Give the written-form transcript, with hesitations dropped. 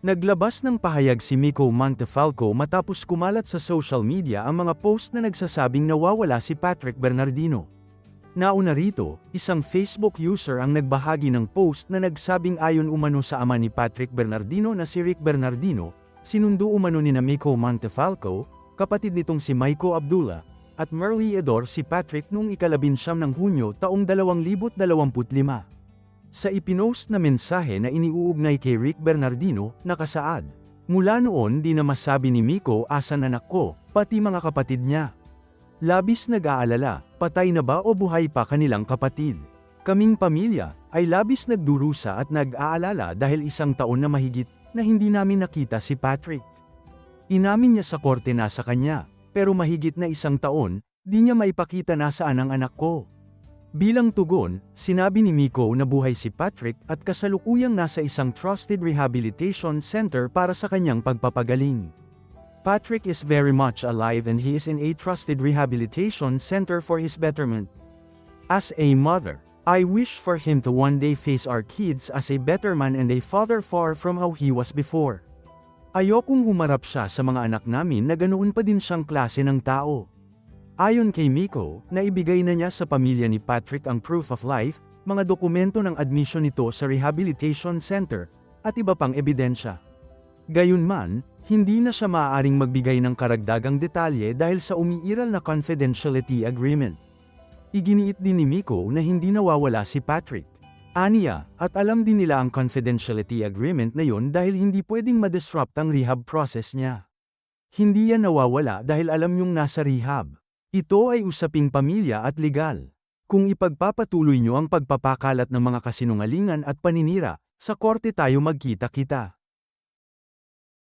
Naglabas ng pahayag si Miko Montefalco matapos kumalat sa social media ang mga post na nagsasabing nawawala si Patrick Bernardino. Nauna rito, isang Facebook user ang nagbahagi ng post na nagsabing ayon umano sa ama ni Patrick Bernardino na si Rick Bernardino, sinundo umano ni Miko Montefalco, kapatid nitong si Maiko Abdullah, at Merly Edor si Patrick noong ika-19 ng Hunyo taong 2025. Sa ipinost na mensahe na iniuugnay kay Rick Bernardino, nakasaad, "Mula noon di na masabi ni Miko asan anak ko, pati mga kapatid niya. Labis nag-aalala, patay na ba o buhay pa kanilang kapatid. Kaming pamilya, ay labis nagdurusa at nag-aalala dahil 1 taon na mahigit, na hindi namin nakita si Patrick. Inamin niya sa korte na sa kanya, pero mahigit na 1 taon, di niya maipakita nasaan ang anak ko." Bilang tugon, sinabi ni Miko na buhay si Patrick at kasalukuyang nasa isang trusted rehabilitation center para sa kanyang pagpapagaling. "Patrick is very much alive and he is in a trusted rehabilitation center for his betterment. As a mother, I wish for him to one day face our kids as a better man and a father far from how he was before. Ayokong humarap siya sa mga anak namin na ganoon pa din siyang klase ng tao." Ayon kay Miko, naibigay na niya sa pamilya ni Patrick ang proof of life, mga dokumento ng admission nito sa rehabilitation center, at iba pang ebidensya. Gayunman, hindi na siya maaaring magbigay ng karagdagang detalye dahil sa umiiral na confidentiality agreement. Iginiit din ni Miko na hindi nawawala si Patrick. Aniya, at alam din nila ang confidentiality agreement na yon dahil hindi pwedeng ma-disrupt ang rehab process niya. Hindi yan nawawala dahil alam niyong nasa rehab. Ito ay usaping pamilya at legal. Kung ipagpapatuloy niyo ang pagpapakalat ng mga kasinungalingan at paninira, sa korte tayo magkita-kita.